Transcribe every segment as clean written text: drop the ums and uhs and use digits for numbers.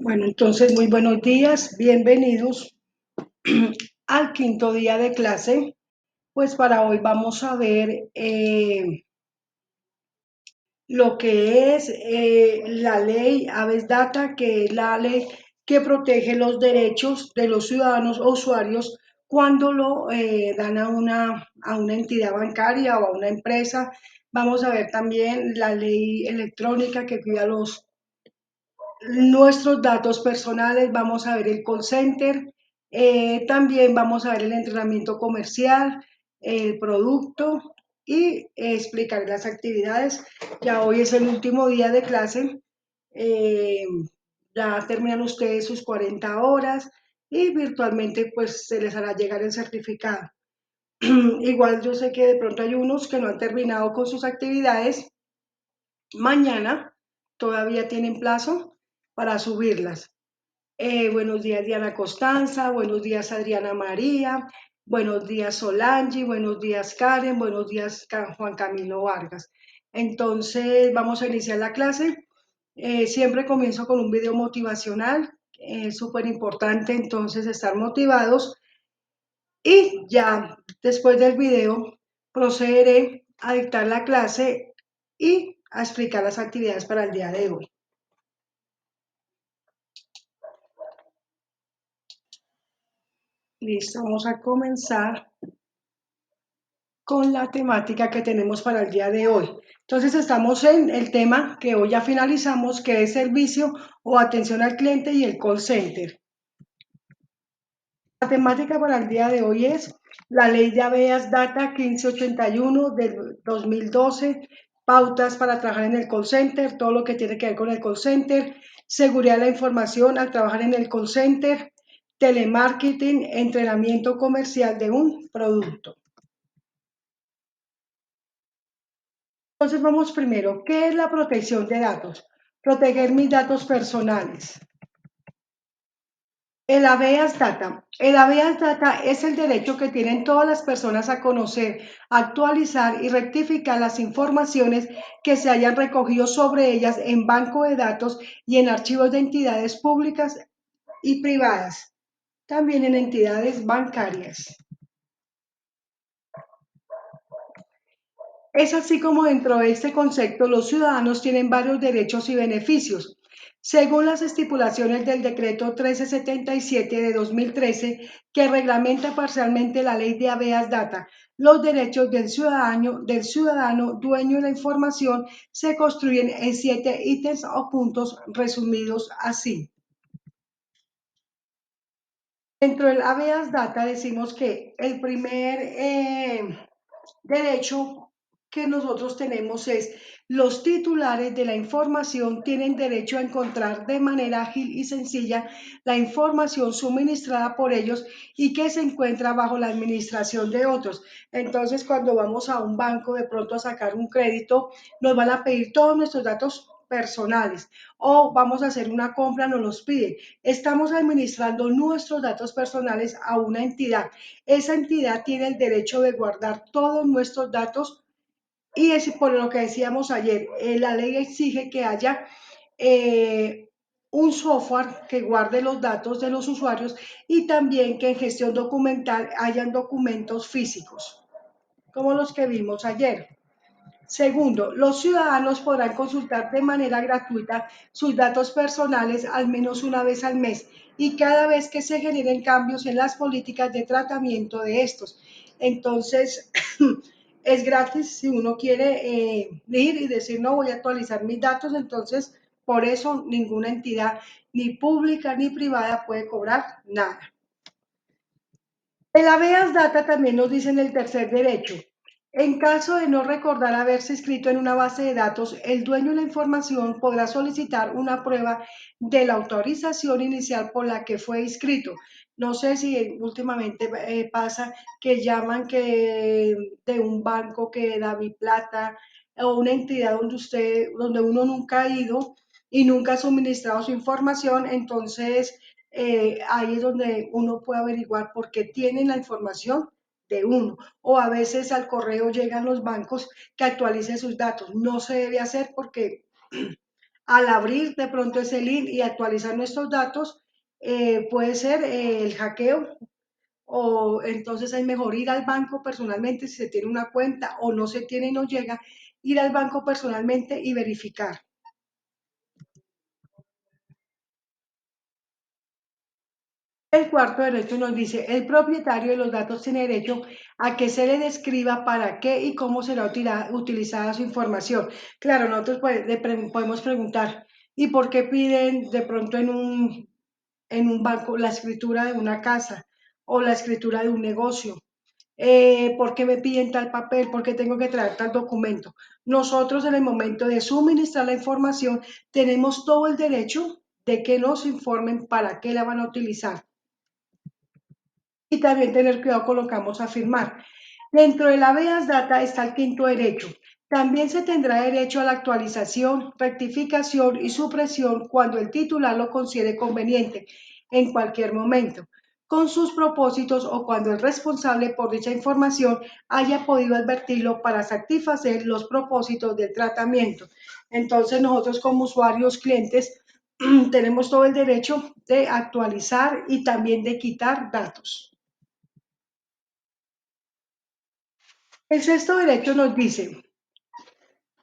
Bueno, entonces muy buenos días, bienvenidos al quinto día de clase. Pues para hoy vamos a ver lo que es la ley Aves Data, que es la ley que protege los derechos de los ciudadanos o usuarios cuando lo dan a una entidad bancaria o a una empresa. Vamos a ver también la ley electrónica que cuida nuestros datos personales, vamos a ver el call center, también vamos a ver el entrenamiento comercial, el producto y explicar las actividades. Ya hoy es el último día de clase, eh, ya terminan ustedes sus 40 horas y virtualmente pues se les hará llegar el certificado. Igual yo sé que de pronto hay unos que no han terminado con sus actividades. Mañana todavía tienen plazo para subirlas. Buenos días, Diana Costanza. Buenos días, Adriana María. Buenos días, Solange. Buenos días, Karen. Buenos días, Juan Camilo Vargas. Entonces, vamos a iniciar la clase. Siempre comienzo con un video motivacional. Es súper importante entonces estar motivados. Y ya después del video procederé a dictar la clase y a explicar las actividades para el día de hoy. Listo, vamos a comenzar con la temática que tenemos para el día de hoy. Entonces estamos en el tema que hoy ya finalizamos, que es servicio o atención al cliente y el call center. La temática para el día de hoy es la ley de habeas data 1581 del 2012, pautas para trabajar en el call center, todo lo que tiene que ver con el call center, seguridad de la información al trabajar en el call center, telemarketing, entrenamiento comercial de un producto. Entonces vamos primero, ¿qué es la protección de datos? Proteger mis datos personales. El habeas data. El habeas data es el derecho que tienen todas las personas a conocer, actualizar y rectificar las informaciones que se hayan recogido sobre ellas en banco de datos y en archivos de entidades públicas y privadas, también en entidades bancarias. Es así como dentro de este concepto los ciudadanos tienen varios derechos y beneficios. Según las estipulaciones del decreto 1377 de 2013, que reglamenta parcialmente la ley de habeas data, los derechos del ciudadano dueño de la información se construyen en 7 ítems o puntos resumidos así. Dentro del habeas data decimos que el primer derecho que nosotros tenemos es los titulares de la información tienen derecho a encontrar de manera ágil y sencilla la información suministrada por ellos y que se encuentra bajo la administración de otros. Entonces, cuando vamos a un banco de pronto a sacar un crédito, nos van a pedir todos nuestros datos personales o vamos a hacer una compra, nos los piden. Estamos administrando nuestros datos personales a una entidad. Esa entidad tiene el derecho de guardar todos nuestros datos y es por lo que decíamos ayer, la ley exige que haya un software que guarde los datos de los usuarios y también que en gestión documental hayan documentos físicos, como los que vimos ayer. Segundo, los ciudadanos podrán consultar de manera gratuita sus datos personales al menos una vez al mes y cada vez que se generen cambios en las políticas de tratamiento de estos. Entonces, es gratis si uno quiere ir y decir, no, voy a actualizar mis datos, entonces por eso ninguna entidad, ni pública ni privada, puede cobrar nada. El habeas data también nos dice en el tercer derecho. En caso de no recordar haberse inscrito en una base de datos, el dueño de la información podrá solicitar una prueba de la autorización inicial por la que fue inscrito. No sé si últimamente pasa que llaman que de un banco que da mi plata o una entidad donde uno nunca ha ido y nunca ha suministrado su información, entonces ahí es donde uno puede averiguar por qué tienen la información de uno. O a veces al correo llegan los bancos que actualicen sus datos. No se debe hacer porque al abrir de pronto ese link y actualizar nuestros datos, puede ser el hackeo o entonces es mejor ir al banco personalmente si se tiene una cuenta o no se tiene y no llega, ir al banco personalmente y verificar. El cuarto derecho nos dice, el propietario de los datos tiene derecho a que se le describa para qué y cómo será utilizada su información. Claro, nosotros podemos preguntar, ¿y por qué piden de pronto en un banco la escritura de una casa o la escritura de un negocio? ¿Por qué me piden tal papel? ¿Por qué tengo que traer tal documento? Nosotros en el momento de suministrar la información tenemos todo el derecho de que nos informen para qué la van a utilizar y también tener cuidado con lo que vamos a firmar. Dentro de la habeas data está el quinto derecho. También se tendrá derecho a la actualización, rectificación y supresión cuando el titular lo considere conveniente en cualquier momento, con sus propósitos o cuando el responsable por dicha información haya podido advertirlo para satisfacer los propósitos del tratamiento. Entonces nosotros como usuarios, clientes, tenemos todo el derecho de actualizar y también de quitar datos. El sexto derecho nos dice,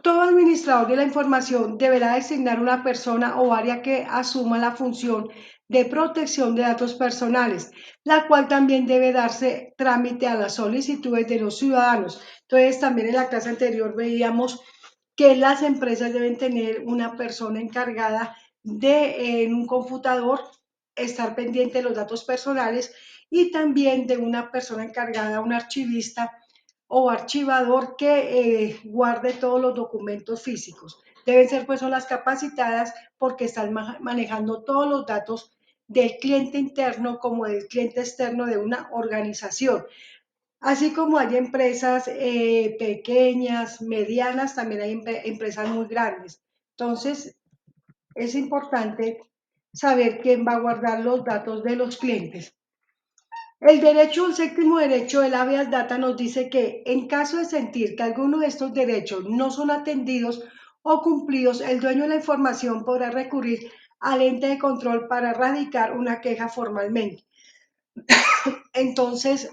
todo administrador de la información deberá designar una persona o área que asuma la función de protección de datos personales, la cual también debe darse trámite a las solicitudes de los ciudadanos. Entonces, también en la clase anterior veíamos que las empresas deben tener una persona encargada de en un computador estar pendiente de los datos personales y también de una persona encargada, un archivista o archivador que guarde todos los documentos físicos. Deben ser personas capacitadas porque están manejando todos los datos del cliente interno como del cliente externo de una organización. Así como hay empresas pequeñas, medianas, también hay empresas muy grandes. Entonces, es importante saber quién va a guardar los datos de los clientes. El séptimo derecho del habeas data nos dice que en caso de sentir que alguno de estos derechos no son atendidos o cumplidos, el dueño de la información podrá recurrir al ente de control para radicar una queja formalmente. Entonces,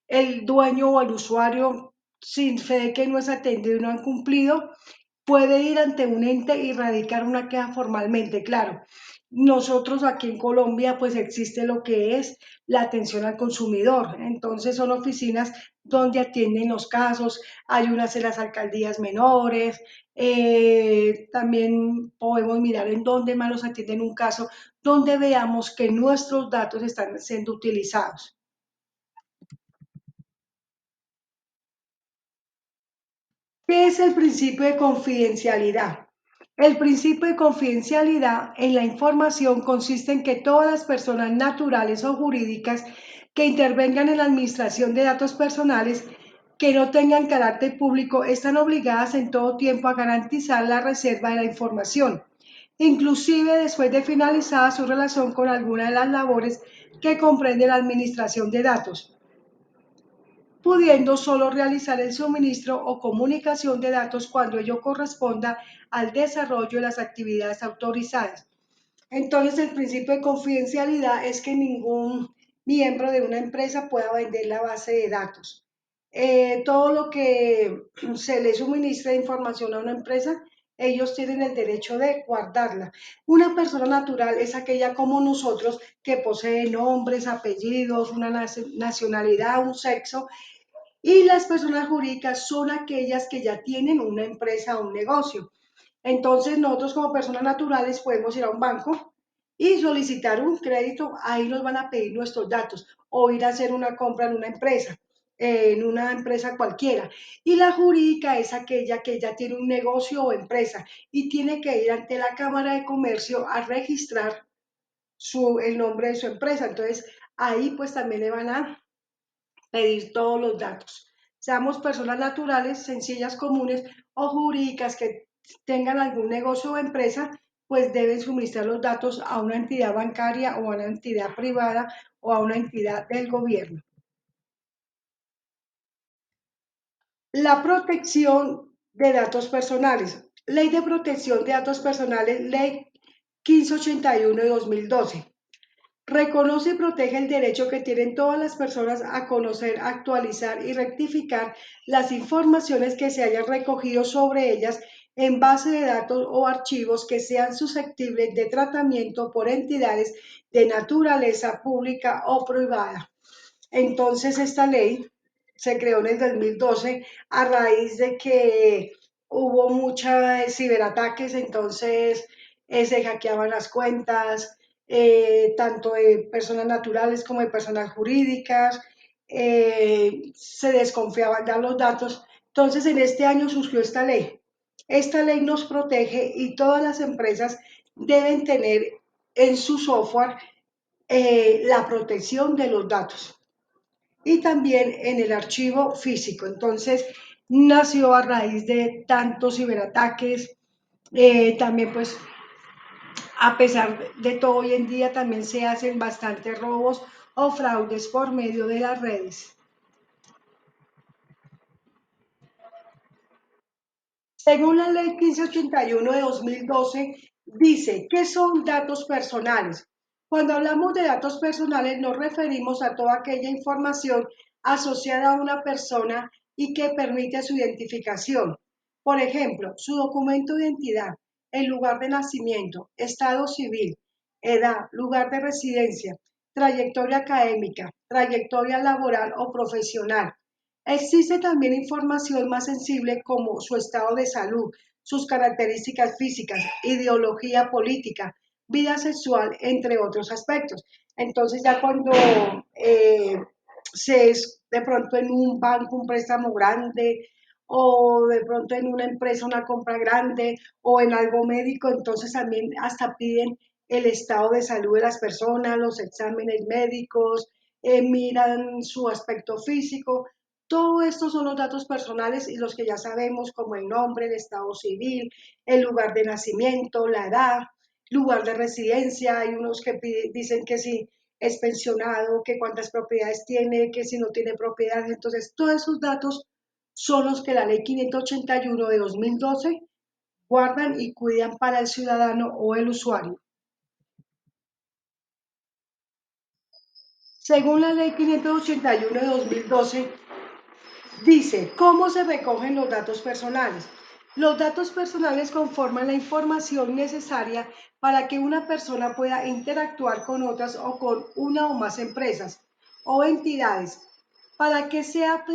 el dueño o el usuario, sin fe de que no es atendido y no han cumplido, puede ir ante un ente y radicar una queja formalmente, claro. Nosotros aquí en Colombia pues existe lo que es la atención al consumidor, entonces son oficinas donde atienden los casos, hay unas en las alcaldías menores, también podemos mirar en dónde más nos atienden un caso, donde veamos que nuestros datos están siendo utilizados. ¿Qué es el principio de confidencialidad? El principio de confidencialidad en la información consiste en que todas las personas naturales o jurídicas que intervengan en la administración de datos personales que no tengan carácter público están obligadas en todo tiempo a garantizar la reserva de la información, inclusive después de finalizada su relación con alguna de las labores que comprende la administración de datos, pudiendo solo realizar el suministro o comunicación de datos cuando ello corresponda al desarrollo de las actividades autorizadas. Entonces, el principio de confidencialidad es que ningún miembro de una empresa pueda vender la base de datos. Todo lo que se le suministra de información a una empresa, ellos tienen el derecho de guardarla. Una persona natural es aquella como nosotros que posee nombres, apellidos, una nacionalidad, un sexo, y las personas jurídicas son aquellas que ya tienen una empresa o un negocio. Entonces, nosotros como personas naturales podemos ir a un banco y solicitar un crédito, ahí nos van a pedir nuestros datos, o ir a hacer una compra en una empresa cualquiera. Y la jurídica es aquella que ya tiene un negocio o empresa y tiene que ir ante la Cámara de Comercio a registrar el nombre de su empresa. Entonces, ahí pues también le van a pedir todos los datos. Seamos personas naturales, sencillas, comunes o jurídicas que tengan algún negocio o empresa, pues deben suministrar los datos a una entidad bancaria o a una entidad privada o a una entidad del gobierno. La protección de datos personales. Ley de Protección de Datos Personales, Ley 1581 de 2012. Reconoce y protege el derecho que tienen todas las personas a conocer, actualizar y rectificar las informaciones que se hayan recogido sobre ellas en base de datos o archivos que sean susceptibles de tratamiento por entidades de naturaleza pública o privada. Entonces, esta ley se creó en el 2012 a raíz de que hubo muchos ciberataques, entonces se hackeaban las cuentas, tanto de personas naturales como de personas jurídicas, se desconfiaban de los datos. Entonces, en este año surgió esta ley. Esta ley nos protege y todas las empresas deben tener en su software la protección de los datos y también en el archivo físico. Entonces, nació a raíz de tantos ciberataques, también pues a pesar de todo hoy en día también se hacen bastantes robos o fraudes por medio de las redes. Según la ley 1581 de 2012, dice que son datos personales. Cuando hablamos de datos personales nos referimos a toda aquella información asociada a una persona y que permite su identificación. Por ejemplo, su documento de identidad, el lugar de nacimiento, estado civil, edad, lugar de residencia, trayectoria académica, trayectoria laboral o profesional. Existe también información más sensible como su estado de salud, sus características físicas, ideología política, vida sexual, entre otros aspectos. Entonces ya cuando se es de pronto en un banco un préstamo grande o de pronto en una empresa una compra grande o en algo médico, entonces también hasta piden el estado de salud de las personas, los exámenes médicos, miran su aspecto físico. Todo esto son los datos personales y los que ya sabemos, como el nombre, el estado civil, el lugar de nacimiento, la edad, lugar de residencia. Hay unos que dicen que si es pensionado, que cuántas propiedades tiene, que si no tiene propiedades. Entonces, todos esos datos son los que la ley 581 de 2012 guardan y cuidan para el ciudadano o el usuario. Según la ley 581 de 2012, dice, ¿cómo se recogen los datos personales? Los datos personales conforman la información necesaria para que una persona pueda interactuar con otras o con una o más empresas o entidades, para que sea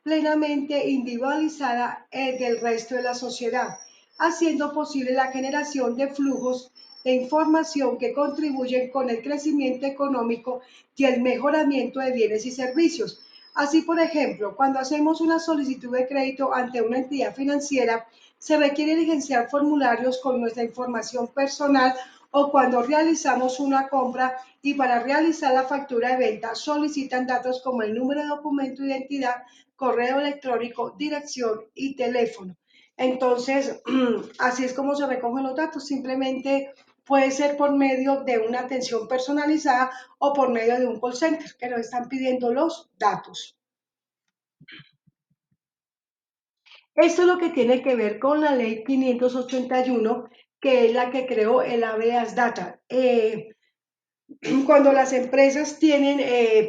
plenamente individualizada del resto de la sociedad, haciendo posible la generación de flujos de información que contribuyen con el crecimiento económico y el mejoramiento de bienes y servicios. Así, por ejemplo, cuando hacemos una solicitud de crédito ante una entidad financiera, se requiere diligenciar formularios con nuestra información personal o cuando realizamos una compra y para realizar la factura de venta solicitan datos como el número de documento de identidad, correo electrónico, dirección y teléfono. Entonces, así es como se recogen los datos. Simplemente puede ser por medio de una atención personalizada o por medio de un call center que nos están pidiendo los datos. Esto es lo que tiene que ver con la ley 581, que es la que creó el Habeas Data. Cuando las empresas tienen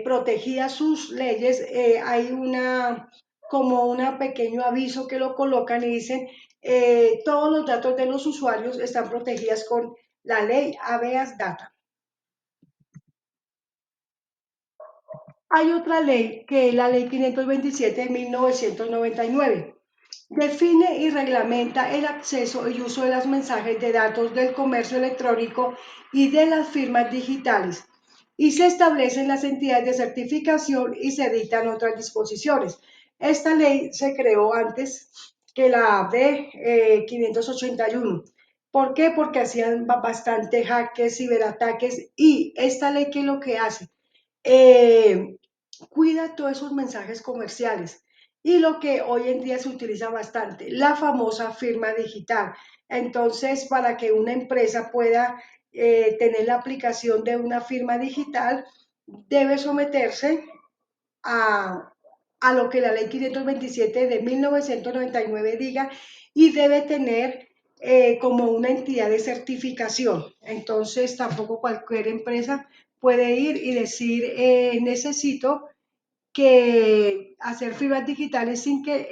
protegidas sus leyes, hay una como un pequeño aviso que lo colocan y dicen todos los datos de los usuarios están protegidas con la ley Habeas Data. Hay otra ley que es la ley 527 de 1999. Define y reglamenta el acceso y uso de los mensajes de datos del comercio electrónico y de las firmas digitales y se establecen las entidades de certificación y se dictan otras disposiciones. Esta ley se creó antes que la de 581. ¿Por qué? Porque hacían bastante hackers, ciberataques y esta ley, ¿qué es lo que hace? Eh, Cuida todos esos mensajes comerciales y lo que hoy en día se utiliza bastante, la famosa firma digital. Entonces, para que una empresa pueda tener la aplicación de una firma digital, debe someterse a lo que la ley 527 de 1999 diga y debe tener como una entidad de certificación. Entonces, tampoco cualquier empresa puede ir y decir, necesito que hacer firmas digitales sin que